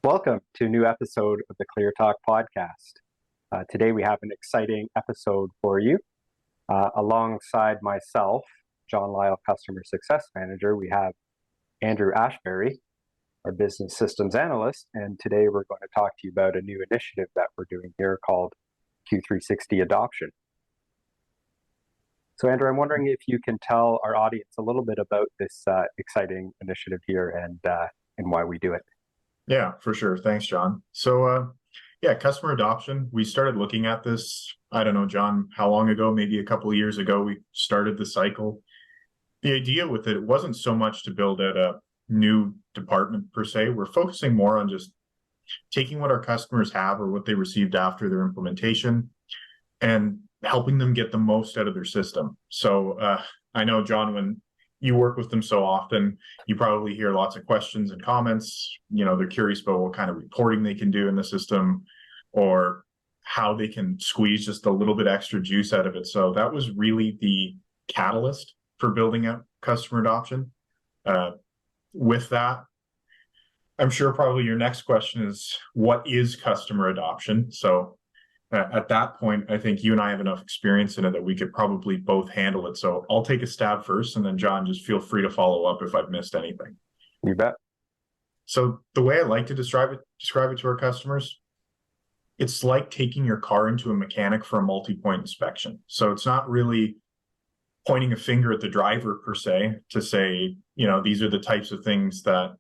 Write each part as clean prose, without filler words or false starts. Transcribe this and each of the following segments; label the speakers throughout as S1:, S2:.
S1: Welcome to a new episode of the ClearTalk podcast. Today we have an exciting episode for you. Alongside myself, John Lyall, Customer Success Manager, we have Andrew Ashbury, our Business Systems Analyst, and today we're going to talk to you about a new initiative that we're doing here called Q360 Adoption. So Andrew, I'm wondering if you can tell our audience a little bit about this exciting initiative here and why we do it.
S2: Yeah, for sure. Thanks, John. So, customer adoption. We started looking at this, I don't know, John, how long ago? Maybe a couple of years ago, we started the cycle. The idea with it wasn't so much to build out a new department per se. We're focusing more on just taking what our customers have or what they received after their implementation and helping them get the most out of their system. So I know, John, when you work with them so often, you probably hear lots of questions and comments. They're curious about what kind of reporting they can do in the system or how they can squeeze just a little bit extra juice out of it. So that was really the catalyst for building out customer adoption. With that, I'm sure probably your next question is, what is customer adoption? So at that point, I think you and I have enough experience in it that we could probably both handle it. So I'll take a stab first, and then John, just feel free to follow up if I've missed anything.
S1: You bet.
S2: So the way I like to describe it to our customers, it's like taking your car into a mechanic for a multi-point inspection. So it's not really pointing a finger at the driver per se to say, these are the types of things that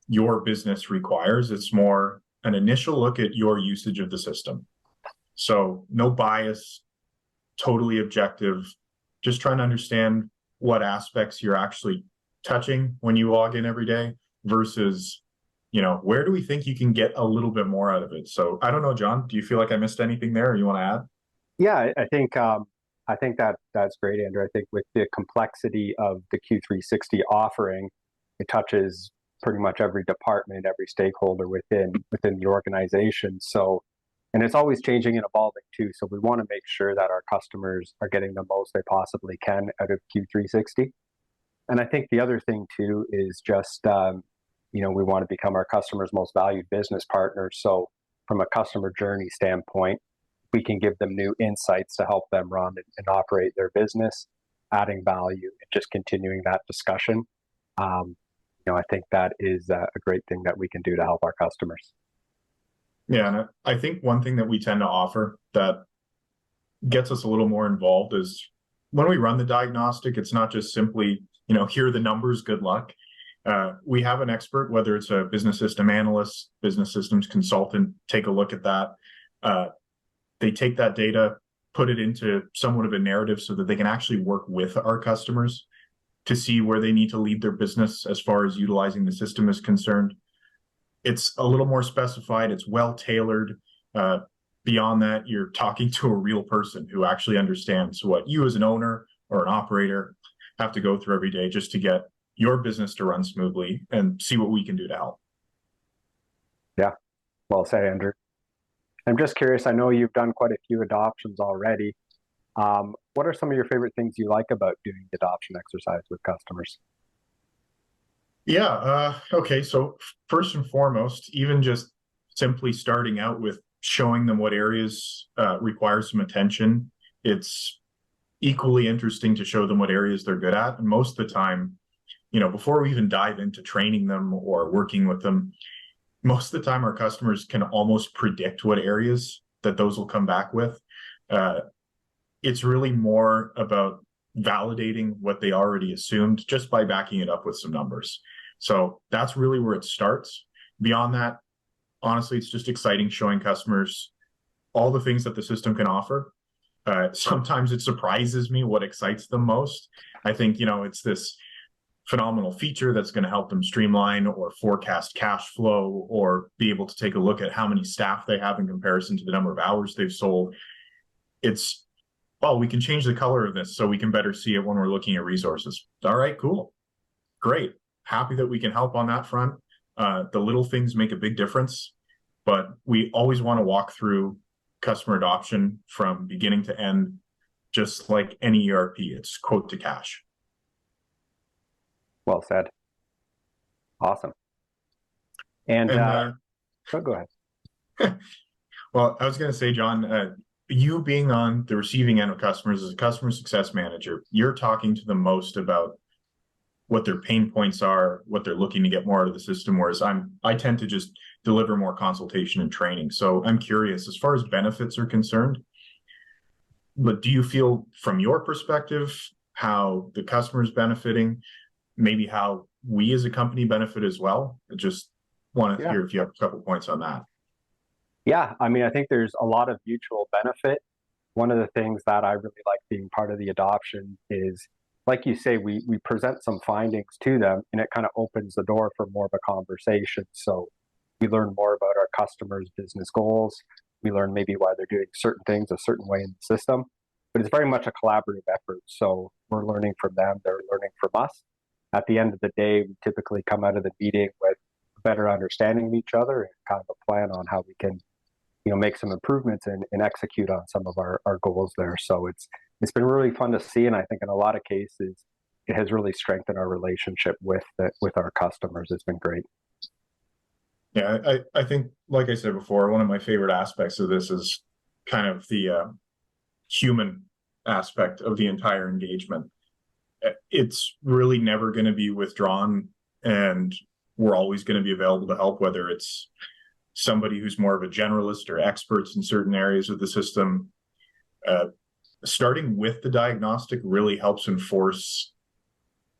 S2: your business requires. It's more an initial look at your usage of the system. So no bias, totally objective, just trying to understand what aspects you're actually touching when you log in every day versus, where do we think you can get a little bit more out of it? So I don't know, John, do you feel like I missed anything there or you want to add?
S1: Yeah, I think that's great, Andrew. I think with the complexity of the Q360 offering, it touches pretty much every department, every stakeholder within the organization. And it's always changing and evolving too. So we want to make sure that our customers are getting the most they possibly can out of Q360. And I think the other thing too is just, we want to become our customers' most valued business partners. So from a customer journey standpoint, we can give them new insights to help them run and operate their business, adding value and just continuing that discussion. I think that is a great thing that we can do to help our customers.
S2: Yeah, and I think one thing that we tend to offer that gets us a little more involved is when we run the diagnostic, it's not just simply, here are the numbers, good luck. We have an expert, whether it's a business system analyst, business systems consultant, take a look at that. They take that data, put it into somewhat of a narrative so that they can actually work with our customers to see where they need to lead their business as far as utilizing the system is concerned. It's a little more specified. It's well tailored. Beyond that, you're talking to a real person who actually understands what you as an owner or an operator have to go through every day just to get your business to run smoothly and see what we can do to help.
S1: Yeah, well said, Andrew. I'm just curious, I know you've done quite a few adoptions already. What are some of your favorite things you like about doing the adoption exercise with customers?
S2: Yeah. Okay. So first and foremost, even just simply starting out with showing them what areas require some attention, it's equally interesting to show them what areas they're good at. And most of the time, before we even dive into training them or working with them, most of the time our customers can almost predict what areas that those will come back with. It's really more about validating what they already assumed just by backing it up with some numbers. So that's really where it starts. Beyond that, honestly, it's just exciting showing customers all the things that the system can offer. Sometimes it surprises me what excites them most. I think, it's this phenomenal feature that's going to help them streamline or forecast cash flow or be able to take a look at how many staff they have in comparison to the number of hours they've sold. It's, well, we can change the color of this so we can better see it when we're looking at resources. All right, cool. Great. Happy that we can help on that front. The little things make a big difference, but we always want to walk through customer adoption from beginning to end, just like any ERP. It's quote to cash.
S1: Well said. Awesome. And But go ahead.
S2: Well, I was going to say, John, you being on the receiving end of customers as a customer success manager, you're talking to them most about what their pain points are, what they're looking to get more out of the system. Whereas I tend to just deliver more consultation and training. So I'm curious, as far as benefits are concerned, but do you feel from your perspective how the customer is benefiting, maybe how we as a company benefit as well? I just want to
S1: Yeah.
S2: hear if you have a couple points on that.
S1: Yeah. I mean, I think there's a lot of mutual benefit. One of the things that I really like being part of the adoption is, like you say, we present some findings to them and it kind of opens the door for more of a conversation. So we learn more about our customers' business goals. We learn maybe why they're doing certain things a certain way in the system, but it's very much a collaborative effort. So we're learning from them, they're learning from us. At the end of the day, we typically come out of the meeting with a better understanding of each other and kind of a plan on how we can make some improvements and execute on some of our goals there. So it's been really fun to see, and I think in a lot of cases it has really strengthened our relationship with our customers. It's been great.
S2: Yeah, I think, like I said before, one of my favorite aspects of this is kind of the human aspect of the entire engagement. It's really never going to be withdrawn, and we're always going to be available to help, whether it's somebody who's more of a generalist or experts in certain areas of the system. Starting with the diagnostic really helps enforce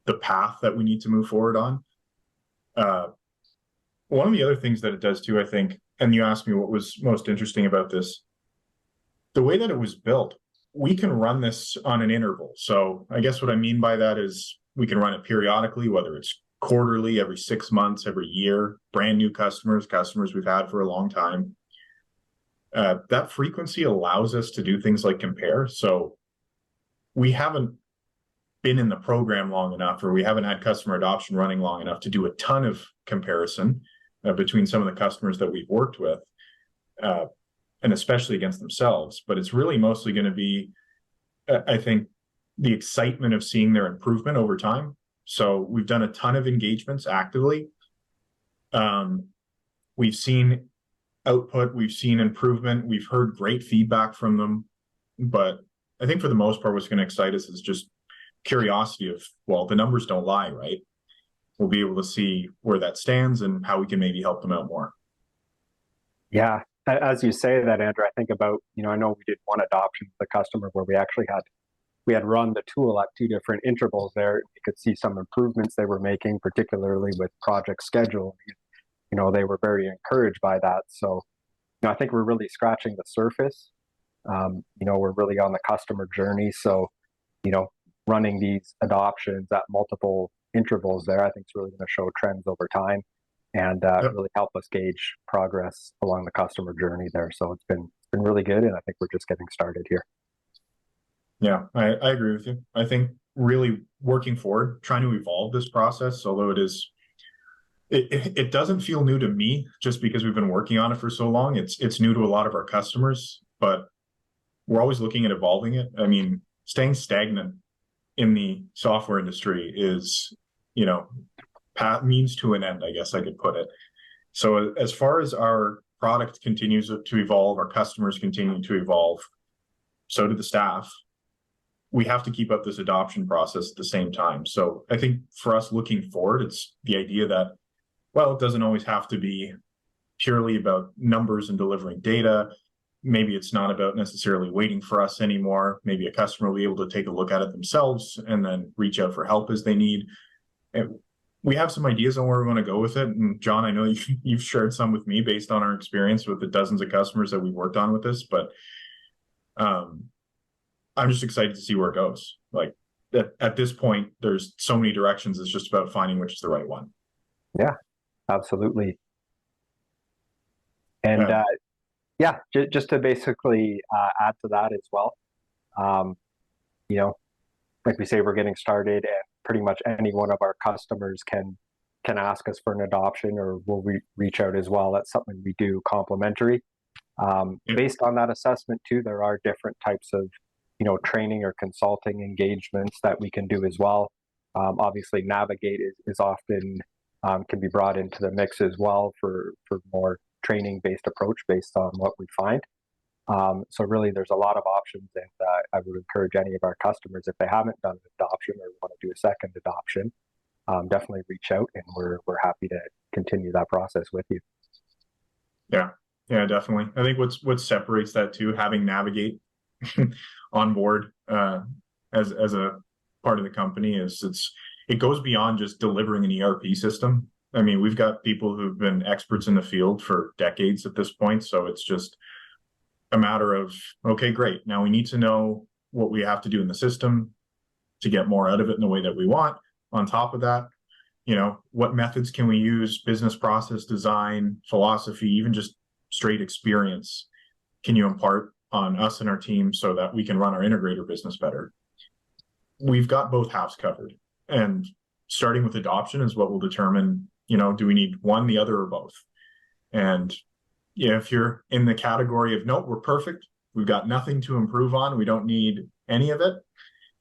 S2: the path that we need to move forward on. One of the other things that it does too, I think, and you asked me what was most interesting about this, the way that it was built, we can run this on an interval. So I guess what I mean by that is we can run it periodically, whether it's quarterly, every 6 months, every year, brand new customers we've had for a long time. That frequency allows us to do things like compare. So we haven't been in the program long enough, or we haven't had customer adoption running long enough to do a ton of comparison between some of the customers that we've worked with, and especially against themselves. But it's really mostly going to be, I think, the excitement of seeing their improvement over time. So we've done a ton of engagements actively. We've seen output, we've seen improvement, we've heard great feedback from them. But I think for the most part, what's going to excite us is just curiosity of, well, the numbers don't lie, right? We'll be able to see where that stands and how we can maybe help them out more.
S1: Yeah. As you say that, Andrew, I think about, I know we did one adoption with a customer where we had run the tool at two different intervals there. We could see some improvements they were making, particularly with project scheduling. They were very encouraged by that. So, I think we're really scratching the surface. We're really on the customer journey. So, running these adoptions at multiple intervals there, I think is really going to show trends over time and really help us gauge progress along the customer journey there. So it's been really good, and I think we're just getting started here.
S2: Yeah, I agree with you. I think really working forward, trying to evolve this process, although it doesn't feel new to me just because we've been working on it for so long. It's new to a lot of our customers, but we're always looking at evolving it. I mean, staying stagnant in the software industry is, means to an end, I guess I could put it. So as far as our product continues to evolve, our customers continue to evolve, so do the staff. We have to keep up this adoption process at the same time. So I think for us looking forward, it's the idea that, well, it doesn't always have to be purely about numbers and delivering data. Maybe it's not about necessarily waiting for us anymore. Maybe a customer will be able to take a look at it themselves and then reach out for help as they need. And we have some ideas on where we want to go with it. And John, I know you've shared some with me based on our experience with the dozens of customers that we've worked on with this, but I'm just excited to see where it goes. Like at this point, there's so many directions. It's just about finding which is the right one.
S1: Yeah, absolutely. And just to basically add to that as well, like we say, we're getting started, and pretty much any one of our customers can ask us for an adoption, or we'll reach out as well. That's something we do complimentary. Based on that assessment too, there are different types of training or consulting engagements that we can do as well. Obviously, Navigate is often can be brought into the mix as well for more training-based approach based on what we find. So really, there's a lot of options, and I would encourage any of our customers, if they haven't done an adoption or want to do a second adoption, definitely reach out, and we're happy to continue that process with you.
S2: Yeah, yeah, definitely. I think what separates that too, having Navigate on board as a part of the company, is it goes beyond just delivering an ERP system. I mean, we've got people who've been experts in the field for decades at this point, so it's just a matter of, okay, great. Now we need to know what we have to do in the system to get more out of it in the way that we want. On top of that, what methods can we use, business process design, philosophy, even just straight experience can you impart on us and our team so that we can run our integrator business better? We've got both halves covered. And starting with adoption is what will determine, do we need one, the other, or both? And if you're in the category of, nope, we're perfect, we've got nothing to improve on, we don't need any of it,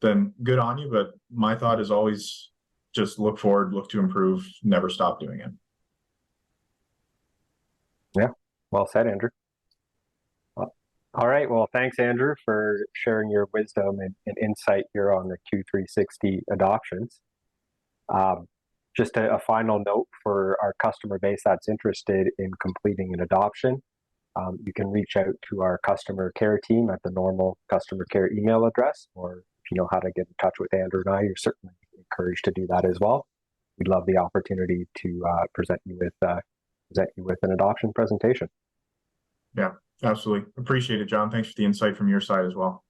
S2: then good on you. But my thought is always just look forward, look to improve, never stop doing it.
S1: Yeah, well said, Andrew. All right, well, thanks, Andrew, for sharing your wisdom and insight here on the Q360 adoptions. Just a final note for our customer base that's interested in completing an adoption. You can reach out to our customer care team at the normal customer care email address, or if you know how to get in touch with Andrew and I, you're certainly encouraged to do that as well. We'd love the opportunity to present you with an adoption presentation.
S2: Yeah, absolutely. Appreciate it, John. Thanks for the insight from your side as well.